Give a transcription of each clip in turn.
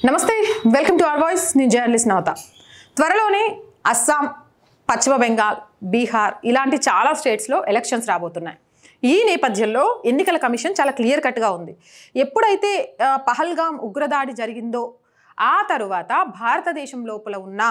నమస్తే welcome to our voice నేను journalist నవత త్వరలోనే అస్సాం పశ్చిమ బెంగాల్ బీహార్ ఇలాంటి చాలా స్టేట్స్లో ఎలక్షన్స్ రాబోతున్నాయి ఈ నేపథ్యంలో ఎన్నికల కమిషన్ చాలా క్లియర్ కట్గా ఉంది ఎప్పుడైతే పహల్గామ్ ఉగ్రదాడి జరిగిందో ఆ తరువాత భారతదేశం లోపల ఉన్న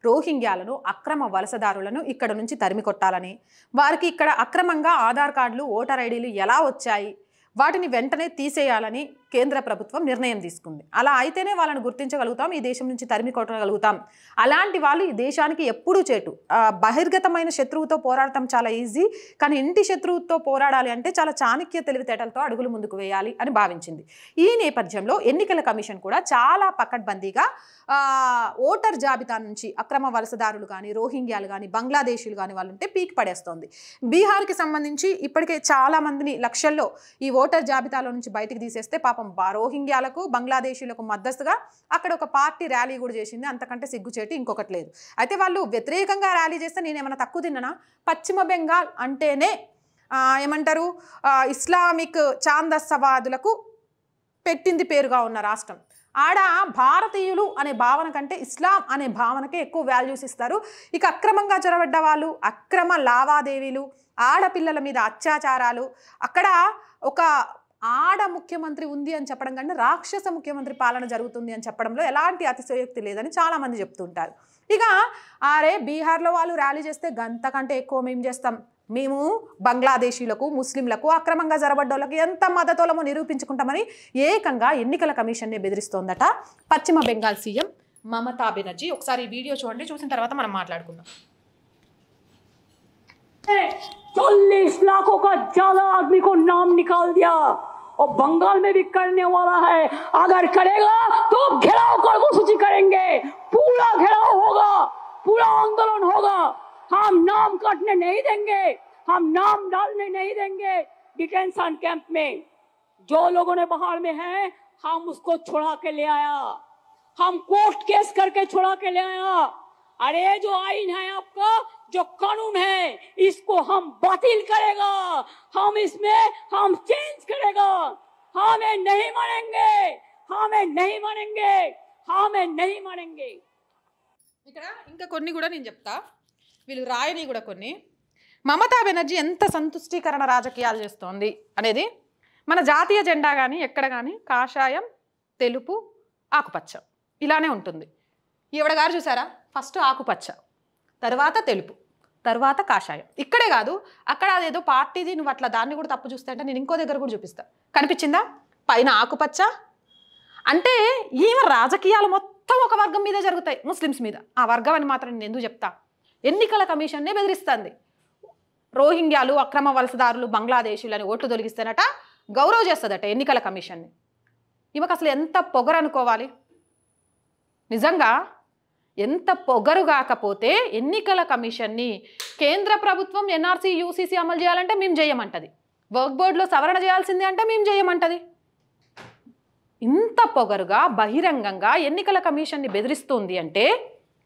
రోహింగ్యాలను అక్రమ వలసదారులను ఇక్కడ నుంచి తరిమి కొట్టాలని వారికి ఇక్కడ అక్రమంగా ఆధార్ కార్డులు ఓటర్ ఐడీలు ఎలా వచ్చాయి వాటిని వెంటనే తీసేయాలని కేంద్ర ప్రభుత్వం నిర్ణయం తీసుకుంది అలా అయితేనే వాళ్ళని గుర్తించగలుగుతాం ఈ దేశం నుంచి తరిమి కొట్టగలుగుతాం అలాంటి వాళ్ళు ఈ దేశానికి ఎప్పుడూ చేటు బహిర్గతమైన శత్రువుతో పోరాడటం చాలా ఈజీ కానీ ఇంటి శత్రువుతో పోరాడాలి అంటే చాలా చాణక్య తెలివితేటలతో అడుగులు ముందుకు వేయాలి అని భావించింది ఈ నేపథ్యంలో ఎన్నికల కమిషన్ కూడా చాలా పకడ్బందీగా ఓటర్ జాబితా నుంచి అక్రమ వలసదారులు కానీ రోహింగ్యాలు కానీ బంగ్లాదేశీలు కానీ వాళ్ళు ఉంటే పీక్ పడేస్తోంది బీహార్కి సంబంధించి ఇప్పటికే చాలా మందిని లక్షల్లో ఈ ఓటర్ జాబితాలో నుంచి బయటికి తీసేస్తే పాపం రోహింగ్యాలకు బంగ్లాదేశీలకు మద్దతుగా అక్కడ ఒక పార్టీ ర్యాలీ కూడా చేసింది అంతకంటే సిగ్గుచేటి ఇంకొకటి లేదు అయితే వాళ్ళు వ్యతిరేకంగా ర్యాలీ చేస్తే నేనేమన్నా తక్కువ తిన్నానా పశ్చిమ బెంగాల్ అంటేనే ఏమంటారు ఇస్లామిక్ ఛాందసవాదులకు పెట్టింది పేరుగా ఉన్న రాష్ట్రం ఆడ భారతీయులు అనే భావన కంటే ఇస్లాం అనే భావనకే ఎక్కువ వాల్యూస్ ఇస్తారు ఇక అక్రమంగా చొరబడ్డ వాళ్ళు అక్రమ లావాదేవీలు ఆడపిల్లల మీద అత్యాచారాలు అక్కడ ఒక ఆడ ముఖ్యమంత్రి ఉంది అని చెప్పడం కంటే రాక్షస ముఖ్యమంత్రి పాలన జరుగుతుంది అని చెప్పడంలో ఎలాంటి అతిశయోక్తి లేదని చాలామంది చెప్తుంటారు ఇక బీహార్లో వాళ్ళు ర్యాలీ చేస్తే గంట కంటే ఎక్కువ మేము చేస్తాం మేము బంగ్లాదేశీలకు ముస్లింలకు అక్రమంగా జరబడ్డోళ్ళకి ఎంత మద్దతులమో నిరూపించుకుంటామని ఏకంగా ఎన్నికల కమిషన్నే బెదిరిస్తోందట పశ్చిమ బెంగాల్ సీఎం మమతా బెనర్జీ ఒకసారి ఈ వీడియో చూడండి చూసిన తర్వాత మనం మాట్లాడుకుందాం 40 लाखों का ज्यादा आदमी को नाम निकाल दिया और बंगाल में भी करने वाला है अगर करेगा तो घेराव कर्मसूची करेंगे पूरा घेराव होगा पूरा आंदोलन होगा हम नाम काटने नहीं देंगे हम नाम डालने नहीं देंगे डिटेंशन कैंप में जो लोगों ने बाहर में है हम उसको छुड़ा के ले आया हम कोर्ट केस करके छुड़ा के ले आया अरे जो आईन है आपका जो कानून है इसको हम बातिल करेगा हम इसमें हम चेंज करेगा हमें नहीं मानेंगे हमें नहीं मानेंगे हमें नहीं मानेंगे ఇక్కడ ఇంకా కొన్ని కూడా నేను చెప్తా వీళ్ళు రాయని కూడా కొన్ని మమతా బెనర్జీ ఎంత సంతుష్టీకరణ రాజకీయాలు చేస్తోంది అనేది మన జాతీయ జెండా కానీ ఎక్కడ కానీ కాషాయం తెలుపు ఆకుపచ్చ ఇలానే ఉంటుంది ఈవిడ గారు చూసారా ఫస్ట్ ఆకుపచ్చ తర్వాత తెలుపు తర్వాత కాషాయం ఇక్కడే కాదు అక్కడ అదేదో పార్టీది నువ్వు అట్లా దాన్ని కూడా తప్పు చూస్తే అంటే నేను ఇంకో దగ్గర కూడా చూపిస్తా కనిపించిందా పైన ఆకుపచ్చ అంటే ఈమె రాజకీయాలు మొత్తం ఒక వర్గం మీదే జరుగుతాయి ముస్లిమ్స్ మీద ఆ వర్గం అని మాత్రం నేను ఎందుకు చెప్తా ఎన్నికల కమిషన్నే బెదిరిస్తుంది రోహింగ్యాలు అక్రమ వలసదారులు బంగ్లాదేశీలు అని ఓట్లు తొలగిస్తేనట గౌరవ చేస్తుందట ఎన్నికల కమిషన్ని ఈమెకు అసలు ఎంత పొగరు అనుకోవాలి నిజంగా ఎంత పొగరు కాకపోతే ఎన్నికల కమిషన్ని కేంద్ర ప్రభుత్వం ఎన్ఆర్సీ యూసీసీ అమలు చేయాలంటే మేము చేయమంటది వర్క్ బోర్డులో సవరణ చేయాల్సిందే అంటే మేము చేయమంటది ఇంత పొగరుగా బహిరంగంగా ఎన్నికల కమిషన్ని బెదిరిస్తుంది అంటే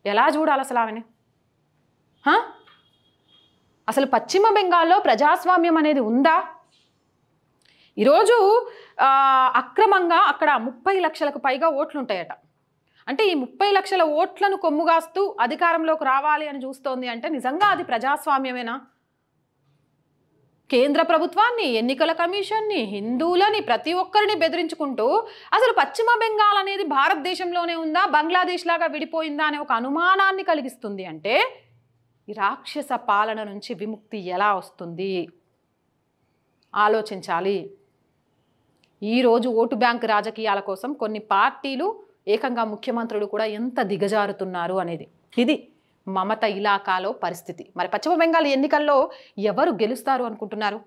ఎలా చూడాలి అసలు ఆమెని అసలు పశ్చిమ బెంగాల్లో ప్రజాస్వామ్యం అనేది ఉందా ఈరోజు అక్రమంగా అక్కడ 30 లక్షలకు పైగా ఓట్లు ఉంటాయట అంటే ఈ 30 లక్షల ఓట్లను కొమ్ముగాస్తూ అధికారంలోకి రావాలి అని చూస్తోంది అంటే నిజంగా అది ప్రజాస్వామ్యమేనా కేంద్ర ప్రభుత్వాన్ని ఎన్నికల కమిషన్ని హిందువులని ప్రతి ఒక్కరిని బెదిరించుకుంటూ అసలు పశ్చిమ బెంగాల్ అనేది భారతదేశంలోనే ఉందా బంగ్లాదేశ్ లాగా విడిపోయిందా అనే ఒక అనుమానాన్ని కలిగిస్తుంది అంటే ఈ రాక్షస పాలన నుంచి విముక్తి ఎలా వస్తుంది ఆలోచించాలి ఈరోజు ఓటు బ్యాంక్ రాజకీయాల కోసం కొన్ని పార్టీలు ఏకంగా ముఖ్యమంత్రులు కూడా ఎంత దిగజారుతున్నారు అనేది ఇది మమత ఇలాకాలో పరిస్థితి మరి పశ్చిమ బెంగాల్ ఎన్నికల్లో ఎవరు గెలుస్తారు అనుకుంటున్నారు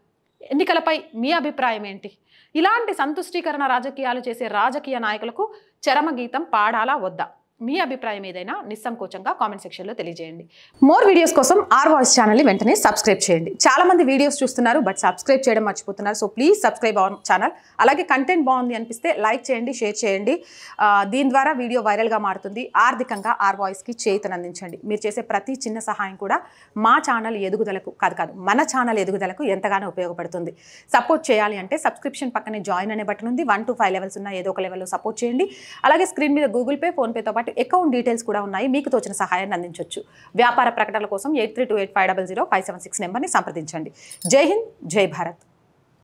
ఎన్నికలపై మీ అభిప్రాయం ఏంటి ఇలాంటి సంతుష్టీకరణ రాజకీయాలు చేసే రాజకీయ నాయకులకు చరమగీతం పాడాలా వద్దా మీ అభిప్రాయం ఏదైనా నిస్సంకోచంగా కామెంట్ సెక్షన్లో తెలియజేయండి. మోర్ వీడియోస్ కోసం ఆర్ వాయిస్ ఛానల్ని వెంటనే సబ్స్క్రైబ్ చేయండి. చాలా మంది వీడియోస్ చూస్తున్నారు బట్ సబ్స్క్రైబ్ చేయడం మర్చిపోతున్నారు. So please subscribe our channel. అలాగే కంటెంట్ బాగుంది అనిపిస్తే లైక్ చేయండి, షేర్ చేయండి. దీని ద్వారా వీడియో వైరల్గా మారుతుంది. ఆర్థికంగా ఆర్ వాయిస్కి చేయూతనందించండి. మీరు చేసే ప్రతి చిన్న సహాయం కూడా మా ఛానల్ ఎదుగుదలకు కాదు మన ఛానల్ ఎదుగుదలకు ఎంతగానో ఉపయోగపడుతుంది. సపోర్ట్ చేయాలి అంటే సబ్స్క్రిప్షన్ పక్కనే జాయిన్ అనే బటన్ ఉంది. 1 to 5 లెవెల్స్ ఉన్న ఏదో ఒక లెవెల్లో సపోర్ట్ చేయండి. అలాగే స్క్రీన్ మీద గూగుల్ పే, ఫోన్పేతో పాటు అకౌంట్ డీటెయిల్స్ కూడా ఉన్నాయి. మీకు తోచిన సహాయాన్ని అందించవచ్చు. వ్యాపార ప్రకటనల కోసం 8328500576 నెంబర్ని సంప్రదించండి. జై హింద్, జై భారత్.